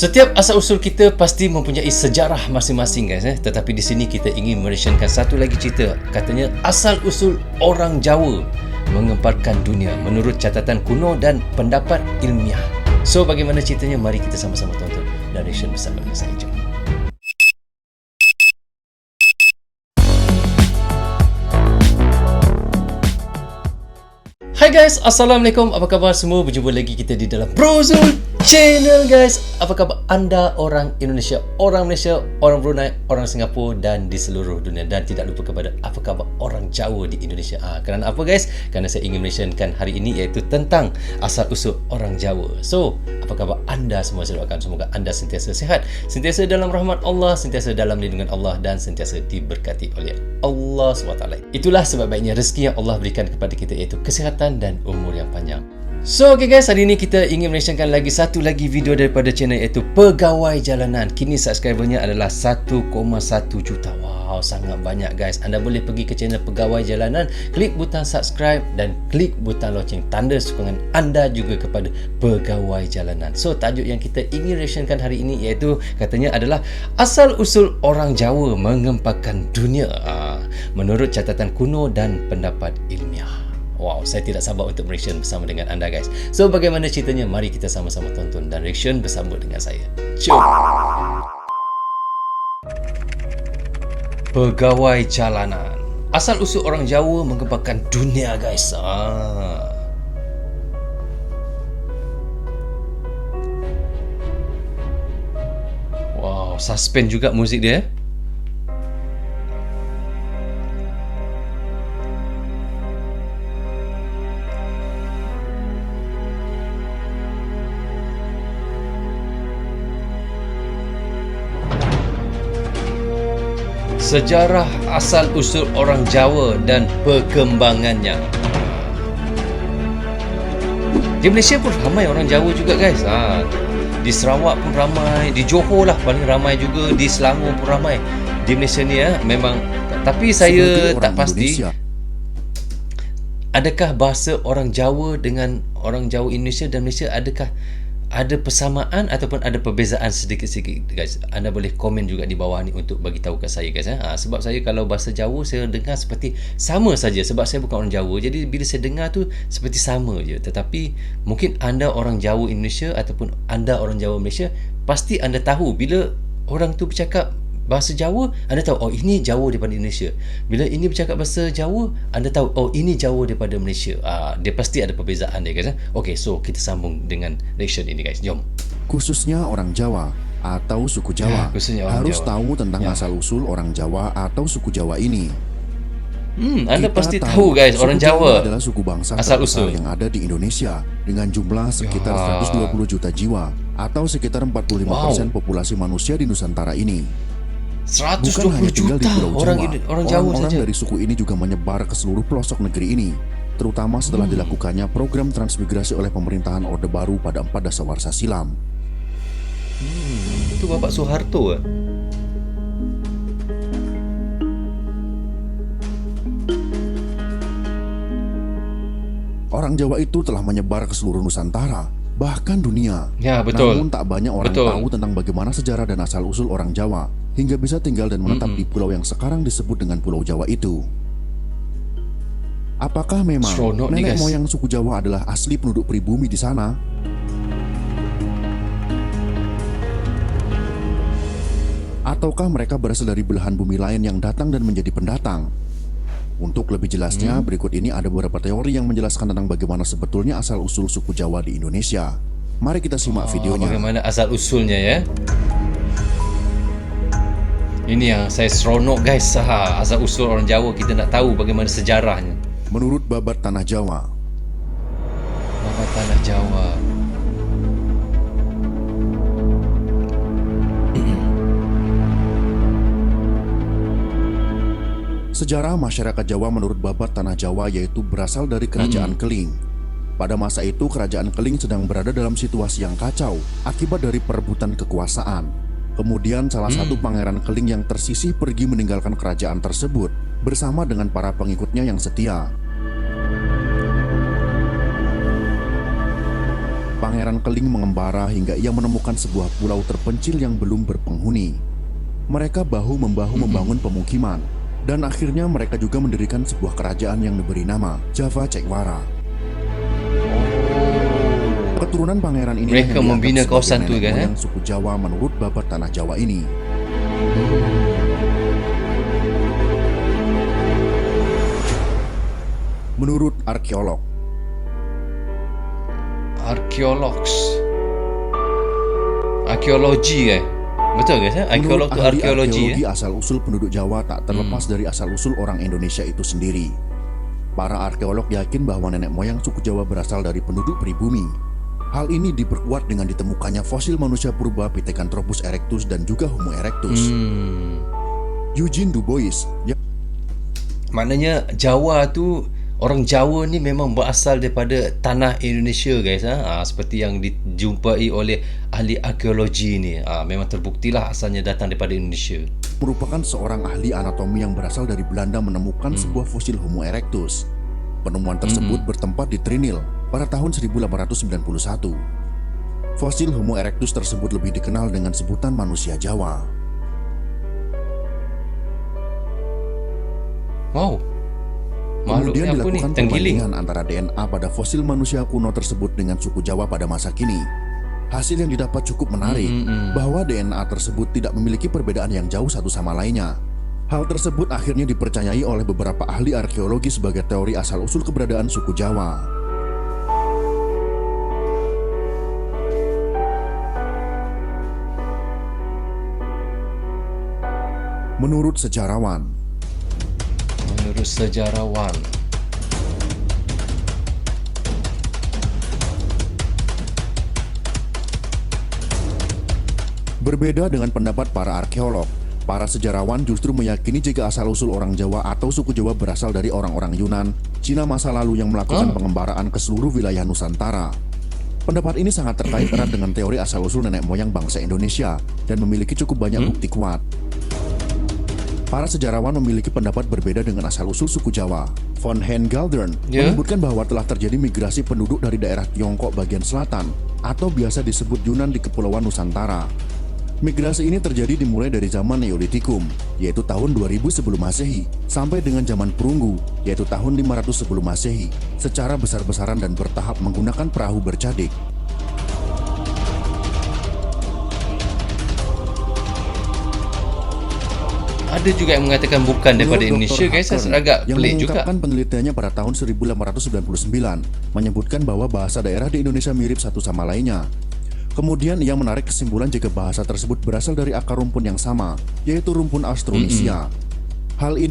Setiap asal-usul kita pasti mempunyai sejarah masing-masing guys. Tetapi di sini kita ingin meresenkan satu lagi cerita. Katanya asal-usul orang Jawa mengemparkan dunia menurut catatan kuno dan pendapat ilmiah. So bagaimana ceritanya? Mari kita sama-sama tonton narration bersama dengan saya. Jom. Hai guys, Assalamualaikum. Apa khabar semua? Berjumpa lagi kita di dalam Brozul Channel guys. Apa khabar anda orang Indonesia, orang Malaysia, orang Brunei, orang Singapura dan di seluruh dunia. Dan tidak lupa kepada apa khabar orang Jawa di Indonesia. Kerana apa guys? Kerana saya ingin mentionkan hari ini iaitu tentang asal-usul orang Jawa. So, apa khabar anda semua? Saya doakan semoga anda sentiasa sihat, sentiasa dalam rahmat Allah, sentiasa dalam lindungan Allah dan sentiasa diberkati oleh Allah SWT. Itulah sebab baiknya rezeki yang Allah berikan kepada kita iaitu kesihatan dan umur yang panjang. So okay guys, hari ini kita ingin menyaksikan satu lagi video daripada channel iaitu Pegawai Jalanan. Kini subscribernya adalah 1,1 juta. Wow, sangat banyak guys. Anda boleh pergi ke channel Pegawai Jalanan, klik butang subscribe dan klik butang loceng, tanda sokongan anda juga kepada Pegawai Jalanan. So tajuk yang kita ingin reactionkan hari ini iaitu katanya adalah asal-usul orang Jawa mengemparkan dunia menurut catatan kuno dan pendapat ilmiah. Wow, saya tidak sabar untuk reaction bersama dengan anda guys. So bagaimana ceritanya? Mari kita sama-sama tonton dan reaction bersama dengan saya. Jom. Pegawai Jalanan. Asal-usul orang Jawa mengemparkan dunia guys. Wow, suspense juga muzik dia. Sejarah asal-usul orang Jawa dan perkembangannya. Di Malaysia pun ramai orang Jawa juga guys. Di Sarawak pun ramai, di Johor lah paling ramai juga, di Selangor pun ramai. Di Malaysia ni memang, tapi saya tak pasti Indonesia, adakah bahasa orang Jawa dengan orang Jawa Indonesia dan Malaysia adakah ada persamaan ataupun ada perbezaan sedikit-sedikit guys. Anda boleh komen juga di bawah ni untuk bagi tahu kat saya guys. Sebab saya kalau bahasa Jawa saya dengar seperti sama saja sebab saya bukan orang Jawa. Jadi bila saya dengar tu seperti sama je. Tetapi mungkin anda orang Jawa Indonesia ataupun anda orang Jawa Malaysia, pasti anda tahu bila orang tu bercakap bahasa Jawa, anda tahu oh ini Jawa daripada Indonesia. Bila ini bercakap bahasa Jawa, anda tahu oh ini Jawa daripada Malaysia. Dia pasti ada perbezaan dia guys. Okay, so kita sambung dengan reaction ini guys. Jom. Khususnya orang Jawa atau suku Jawa harus Jawa tahu tentang asal-usul orang Jawa atau suku Jawa ini. Anda pasti tahu guys, orang Jawa adalah suku bangsa asal-usul yang ada di Indonesia dengan jumlah sekitar 120 juta jiwa atau sekitar 45% populasi manusia di Nusantara ini. 120 juta orang Jawa saja. Dari suku ini juga menyebar ke seluruh pelosok negeri ini, terutama setelah dilakukannya program transmigrasi oleh pemerintahan Orde Baru pada 4 Dasawarsa silam. Itu Bapak Soeharto Orang Jawa itu telah menyebar ke seluruh Nusantara, bahkan dunia. Ya, betul. Namun tak banyak orang tahu tentang bagaimana sejarah dan asal-usul orang Jawa hingga bisa tinggal dan menetap di pulau yang sekarang disebut dengan Pulau Jawa itu. Apakah memang nenek moyang suku Jawa adalah asli penduduk pribumi di sana? Ataukah mereka berasal dari belahan bumi lain yang datang dan menjadi pendatang? Untuk lebih jelasnya, berikut ini ada beberapa teori yang menjelaskan tentang bagaimana sebetulnya asal-usul suku Jawa di Indonesia. Mari kita simak videonya. Bagaimana asal-usulnya ya? Ini yang saya seronok guys. Asal-usul orang Jawa kita nak tahu bagaimana sejarahnya. Menurut Babat Tanah Jawa. Babat Tanah Jawa. Sejarah masyarakat Jawa menurut Babat Tanah Jawa yaitu berasal dari Kerajaan Keling. Pada masa itu Kerajaan Keling sedang berada dalam situasi yang kacau akibat dari perebutan kekuasaan. Kemudian salah satu pangeran Keling yang tersisih pergi meninggalkan kerajaan tersebut bersama dengan para pengikutnya yang setia. Pangeran Keling mengembara hingga ia menemukan sebuah pulau terpencil yang belum berpenghuni. Mereka bahu-membahu membangun pemukiman, dan akhirnya mereka juga mendirikan sebuah kerajaan yang diberi nama Java Cekawara. Keturunan pangeran ini Mereka hanya membina dianggap kawasan tu sebagai kan, nenek moyang suku Jawa menurut babat tanah Jawa ini. Menurut arkeolog, arkeologi betul guys? Arkeolog menurut tu ahli arkeologi arkeologi asal-usul penduduk Jawa tak terlepas dari asal-usul orang Indonesia itu sendiri. Para arkeolog yakin bahwa nenek moyang suku Jawa berasal dari penduduk pribumi. Hal ini diperkuat dengan ditemukannya fosil manusia purba Pithecanthropus erectus dan juga Homo erectus. Eugene Du Bois, Maknanya Jawa tu, orang Jawa ni memang berasal daripada tanah Indonesia guys. Seperti yang dijumpai oleh ahli arkeologi ni. Memang terbuktilah asalnya datang daripada Indonesia. merupakan seorang ahli anatomi yang berasal dari Belanda menemukan sebuah fosil Homo erectus. Penemuan tersebut bertempat di Trinil pada tahun 1891. Fosil Homo erectus tersebut lebih dikenal dengan sebutan manusia Jawa. Wow. Makhluk ni Kemudian apa ni? dilakukan Tenggiling. perbandingan antara DNA pada fosil manusia kuno tersebut dengan suku Jawa pada masa kini. Hasil yang didapat cukup menarik, bahwa DNA tersebut tidak memiliki perbedaan yang jauh satu sama lainnya. Hal tersebut akhirnya dipercayai oleh beberapa ahli arkeologi sebagai teori asal-usul keberadaan suku Jawa. Menurut sejarawan, berbeda dengan pendapat para arkeolog, para sejarawan justru meyakini jika asal-usul orang Jawa atau suku Jawa berasal dari orang-orang Yunan, Cina masa lalu yang melakukan pengembaraan ke seluruh wilayah Nusantara. Pendapat ini sangat terkait erat dengan teori asal-usul nenek moyang bangsa Indonesia dan memiliki cukup banyak bukti kuat. Para sejarawan memiliki pendapat berbeda dengan asal-usul suku Jawa. Von Heingaldern menyebutkan bahwa telah terjadi migrasi penduduk dari daerah Tiongkok bagian selatan atau biasa disebut Yunan di Kepulauan Nusantara. Migrasi ini terjadi dimulai dari zaman Neolitikum, yaitu tahun 2000 sebelum Masehi, sampai dengan zaman Perunggu, yaitu tahun 500 sebelum Masehi, secara besar-besaran dan bertahap menggunakan perahu bercadik. Ada juga yang mengatakan bukan daripada Menurut Indonesia Dr. guys. Saya Hacker, agak yang pelik juga. mengungkapkan penelitiannya pada tahun 1899, menyebutkan bahwa bahasa daerah di Indonesia mirip satu sama lainnya. Kemudian ia menarik kesimpulan jika bahasa tersebut berasal dari akar rumpun yang sama, yaitu rumpun Austronesia. Hal ini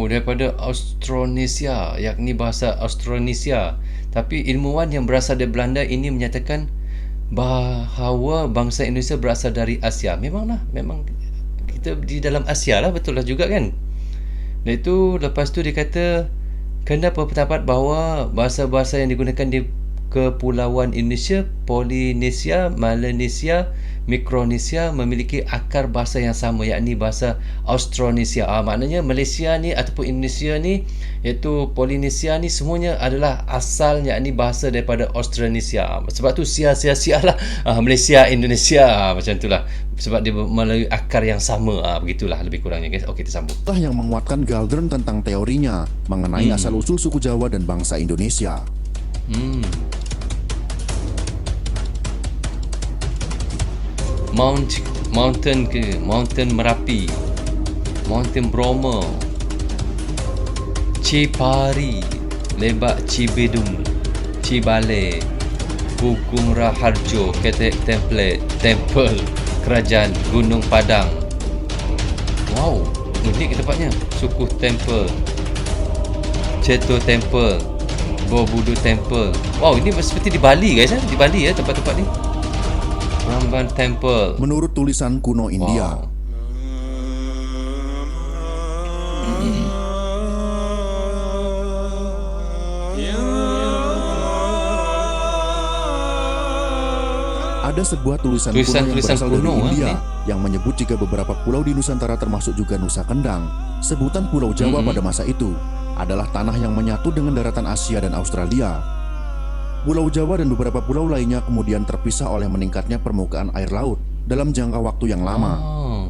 Daripada Austronesia, yakni bahasa Austronesia. Tapi ilmuwan yang berasal dari Belanda ini menyatakan bahawa bangsa Indonesia berasal dari Asia. Memang kita di dalam Asia lah, betul lah juga kan. Dan itu lepas tu dia kata kenapa pendapat bahawa bahasa-bahasa yang digunakan di Kepulauan Indonesia, Polinesia, Melanesia, Mikronesia memiliki akar bahasa yang sama, yakni bahasa Austronesia. Maknanya Malaysia ni ataupun Indonesia ni, iaitu Polinesia ni, semuanya adalah asal, yakni bahasa daripada Austronesia. Sebab tu sia lah Malaysia, Indonesia, macam itulah. Sebab dia melalui akar yang sama. Begitulah lebih kurangnya guys. Okey, kita sambung. yang menguatkan Galdern tentang teorinya mengenai asal-usul suku Jawa dan bangsa Indonesia. Mountain Merapi, Mountain Bromo, Cipari, Lebak Cibedung, Cibale, Pugung Raharjo, Ketek Temple, Kerajaan Gunung Padang. Wow, unik tempatnya. Sukuh Temple, Ceto Temple, Borobudur Temple. Wow, ini seperti di Bali guys. Di Bali tempat-tempat ni. Ramban Temple. Menurut tulisan kuno India, ada sebuah tulisan kuno yang berasal dari India yang menyebut jika beberapa pulau di Nusantara termasuk juga Nusa Kendang, sebutan Pulau Jawa pada masa itu adalah tanah yang menyatu dengan daratan Asia dan Australia. Pulau Jawa dan beberapa pulau lainnya kemudian terpisah oleh meningkatnya permukaan air laut dalam jangka waktu yang lama. Oh.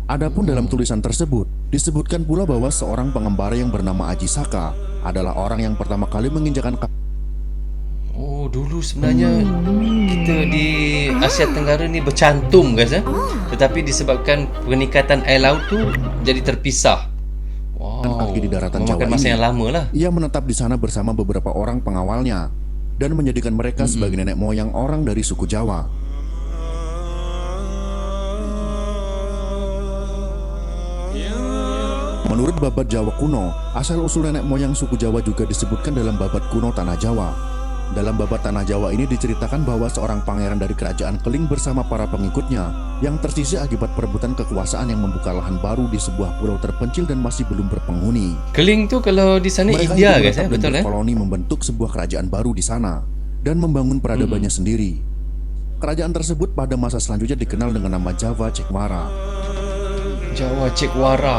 Adapun dalam tulisan tersebut, disebutkan pula bahwa seorang pengembara yang bernama Aji Saka adalah orang yang pertama kali menginjakan Oh, dulu sebenarnya kita di Asia Tenggara ni bercantum guys Tetapi disebabkan peningkatan air laut tu jadi terpisah. Wow. kaki di daratan Jawa Memakan masa ini. yang lama lah. Ia menetap di sana bersama beberapa orang pengawalnya dan menjadikan mereka sebagai nenek moyang orang dari suku Jawa. Menurut babat Jawa kuno, asal-usul nenek moyang suku Jawa juga disebutkan dalam babat kuno Tanah Jawa. Dalam babat Tanah Jawa ini diceritakan bahwa seorang pangeran dari kerajaan Keling bersama para pengikutnya yang tersisih akibat perebutan kekuasaan yang membuka lahan baru di sebuah pulau terpencil dan masih belum berpenghuni. Keling tu kalau di sana Mereka India hidup guys menetap dan betul berkoloni membentuk sebuah kerajaan baru di sana dan membangun peradabannya sendiri. Kerajaan tersebut pada masa selanjutnya dikenal dengan nama Java Cekwara. Jawa Cekwara.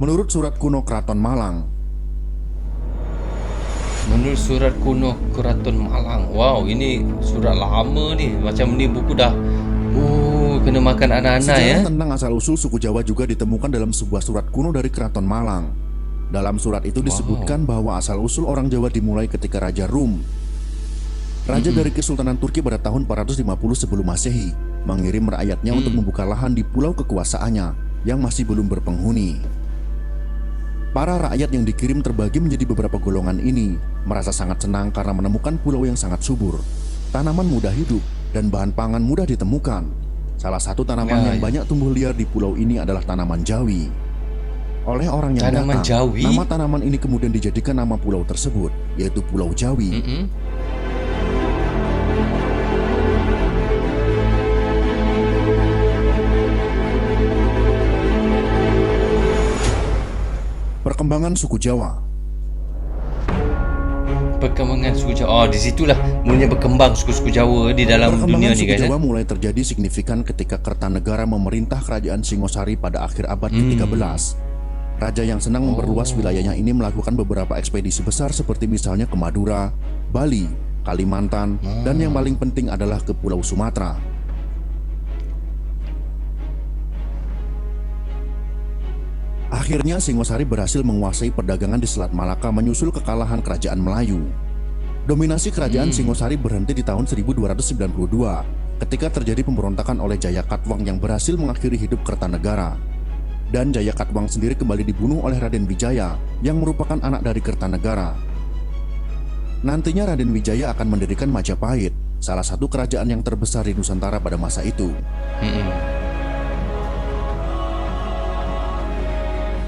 Menurut surat kuno Keraton Malang, Menurut surat kuno Keraton Malang. Wow, ini surat lama ni. Macam ni buku dah kena makan anak-anak ya. sejarah tentang asal-usul suku Jawa juga ditemukan dalam sebuah surat kuno dari Keraton Malang. Dalam surat itu disebutkan bahwa asal-usul orang Jawa dimulai ketika Raja Rum, raja dari Kesultanan Turki pada tahun 450 sebelum Masehi, mengirim rakyatnya untuk membuka lahan di pulau kekuasaannya yang masih belum berpenghuni. Para rakyat yang dikirim terbagi menjadi beberapa golongan ini, merasa sangat senang karena menemukan pulau yang sangat subur. Tanaman mudah hidup dan bahan pangan mudah ditemukan. Salah satu tanaman yang banyak tumbuh liar di pulau ini adalah tanaman jawi. Oleh orang yang Tanaman datang, jawi? nama tanaman ini kemudian dijadikan nama pulau tersebut, yaitu Pulau Jawi. Perkembangan suku Jawa. Perkembangan suku Jawa. Oh, di situlah mulanya berkembang suku-suku Jawa di dalam dunia Perkembangan ni suku guys. Jawa mulai terjadi signifikan ketika Kertanegara memerintah kerajaan Singosari pada akhir abad ke-13. Raja yang senang memperluas wilayahnya ini melakukan beberapa ekspedisi besar seperti misalnya ke Madura, Bali, Kalimantan, dan yang paling penting adalah ke Pulau Sumatera. Akhirnya Singosari berhasil menguasai perdagangan di Selat Malaka menyusul kekalahan kerajaan Melayu. Dominasi kerajaan Singosari berhenti di tahun 1292 ketika terjadi pemberontakan oleh Jayakatwang yang berhasil mengakhiri hidup Kertanegara. Dan Jayakatwang sendiri kembali dibunuh oleh Raden Wijaya yang merupakan anak dari Kertanegara. Nantinya Raden Wijaya akan mendirikan Majapahit, salah satu kerajaan yang terbesar di Nusantara pada masa itu.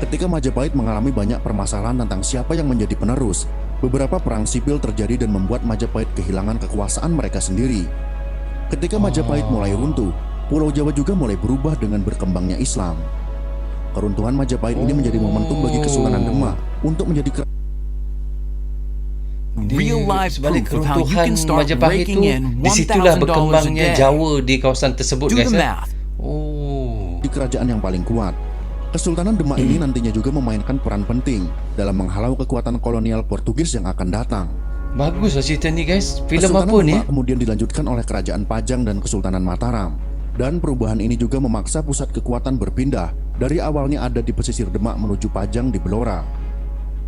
Ketika Majapahit mengalami banyak permasalahan tentang siapa yang menjadi penerus, beberapa perang sipil terjadi dan membuat Majapahit kehilangan kekuasaan mereka sendiri. Ketika Majapahit mulai runtuh, Pulau Jawa juga mulai berubah dengan berkembangnya Islam. Keruntuhan Majapahit ini menjadi momentum bagi Kesultanan Demak untuk menjadi Real life sebalik proof of how you keruntuhan can start Majapahit tu, raking in disitulah $1,000 a berkembangnya day. Jawa di kawasan tersebut Do guys. the math. kerajaan yang paling kuat. Kesultanan Demak ini nantinya juga memainkan peran penting dalam menghalau kekuatan kolonial Portugis yang akan datang. Bagus lah cerita ni guys. Filem Kesultanan apa ni? Demak kemudian dilanjutkan oleh Kerajaan Pajang dan Kesultanan Mataram. Dan perubahan ini juga memaksa pusat kekuatan berpindah dari awalnya ada di pesisir Demak menuju Pajang di Blora.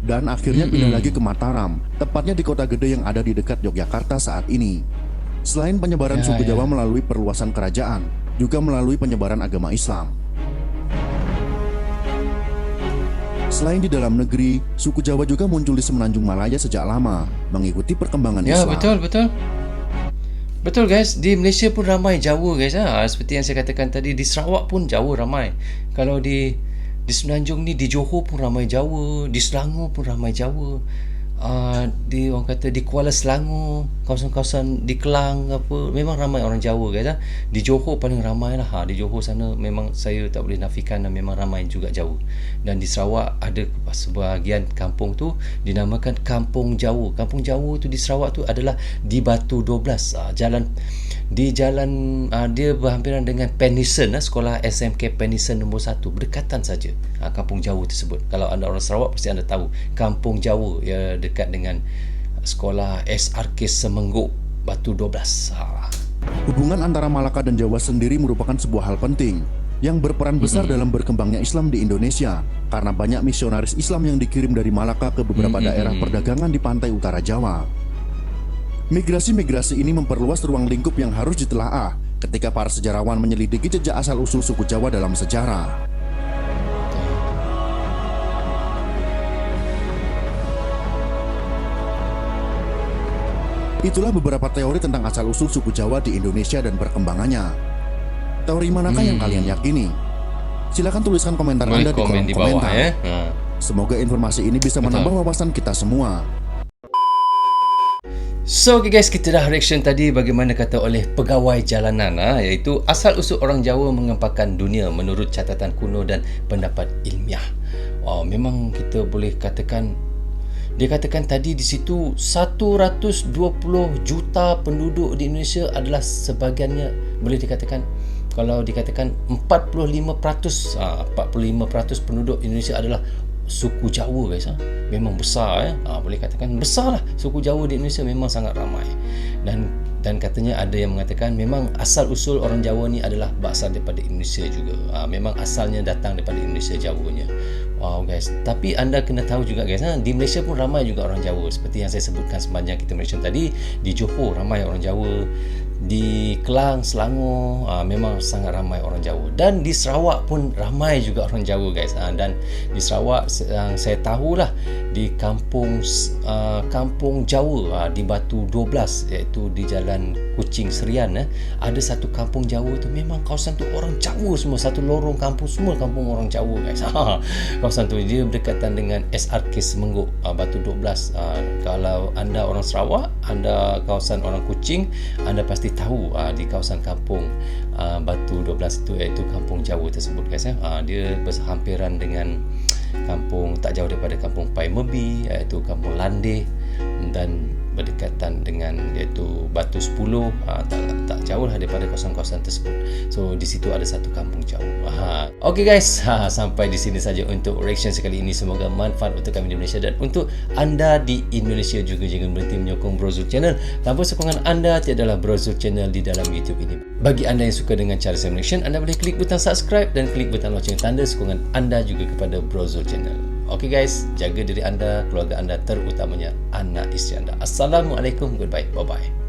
Dan akhirnya pindah lagi ke Mataram, tepatnya di kota gede yang ada di dekat Yogyakarta saat ini. Selain penyebaran suku Jawa melalui perluasan kerajaan, juga melalui penyebaran agama Islam. Selain di dalam negeri, suku Jawa juga muncul di Semenanjung Malaya sejak lama, mengikuti perkembangan Ya, Islam. betul. Betul guys, di Malaysia pun ramai Jawa guys. Seperti yang saya katakan tadi, di Sarawak pun Jawa ramai. Kalau di Semenanjung ni, di Johor pun ramai Jawa, di Selangor pun ramai Jawa. di orang kata di Kuala Selangor, kawasan-kawasan di Kelang apa, memang ramai orang Jawa guys. Di Johor paling ramai lah. Di Johor sana memang saya tak boleh nafikan, memang ramai juga Jawa. Dan di Sarawak ada sebahagian kampung tu dinamakan Kampung Jawa. Kampung Jawa tu di Sarawak tu adalah di Batu 12, jalan dia berhampiran dengan Penison, sekolah SMK Penison nombor 1, berdekatan saja Kampung Jawa tersebut. Kalau anda orang Sarawak pasti anda tahu Kampung Jawa, ya, dekat dengan sekolah SRK Semengguk Batu 12. Hubungan antara Malaka dan Jawa sendiri merupakan sebuah hal penting yang berperan besar dalam berkembangnya Islam di Indonesia karena banyak misionaris Islam yang dikirim dari Malaka ke beberapa daerah perdagangan di pantai utara Jawa. Migrasi-migrasi ini memperluas ruang lingkup yang harus ditelaah ketika para sejarawan menyelidiki jejak asal-usul suku Jawa dalam sejarah. Itulah beberapa teori tentang asal-usul suku Jawa di Indonesia dan perkembangannya. Teori manakah yang kalian yakini? Silakan tuliskan komentar Anda di kolom komentar. Semoga informasi ini bisa menambah wawasan kita semua. So okay guys, kita dah reaction tadi bagaimana kata oleh pegawai jalanan, iaitu asal-usul orang Jawa mengempakkan dunia menurut catatan kuno dan pendapat ilmiah. Memang kita boleh katakan, dia katakan tadi di situ 120 juta penduduk di Indonesia adalah sebahagiannya boleh dikatakan, kalau dikatakan 45% penduduk Indonesia adalah suku Jawa guys. Memang besar, boleh katakan besar lah. Suku Jawa di Indonesia memang sangat ramai. Dan katanya ada yang mengatakan memang asal usul orang Jawa ni adalah berasal daripada Indonesia juga. Memang asalnya datang daripada Indonesia Jawanya. Wow guys, tapi anda kena tahu juga guys, di Malaysia pun ramai juga orang Jawa. Seperti yang saya sebutkan sepanjang kita mention tadi, di Johor ramai orang Jawa, di Kelang, Selangor memang sangat ramai orang Jawa, dan di Sarawak pun ramai juga orang Jawa guys. Dan di Sarawak saya tahulah di kampung Jawa di Batu 12, iaitu di Jalan Kuching Serian, ada satu kampung Jawa tu memang kawasan tu orang Jawa semua, satu lorong kampung semua kampung orang Jawa guys. Kawasan tu dia berdekatan dengan SRK Semengguk Batu 12. Kalau anda orang Sarawak, anda kawasan orang Kuching, anda pasti tahu di kawasan kampung Batu 12 itu, iaitu kampung Jawa tersebut guys. Dia berhampiran dengan kampung tak jauh daripada kampung Pai Mebi, iaitu kampung Landeh, dan berdekatan dengan iaitu Batu 10, tak jauh lah daripada kawasan-kawasan tersebut. So di situ ada satu kampung Jawa. Okay guys, sampai di sini saja untuk reaction sekali ini. Semoga manfaat untuk kami di Malaysia, dan untuk anda di Indonesia juga jangan berhenti menyokong Bro Zul Channel. Tanpa sokongan anda tiadalah Bro Zul Channel di dalam YouTube ini. Bagi anda yang suka dengan cara saya reaction, anda boleh klik butang subscribe dan klik butang lonceng tanda sokongan anda juga kepada Bro Zul Channel. Okay guys, jaga diri anda, keluarga anda, terutamanya anak isteri anda. Assalamualaikum, goodbye, bye bye.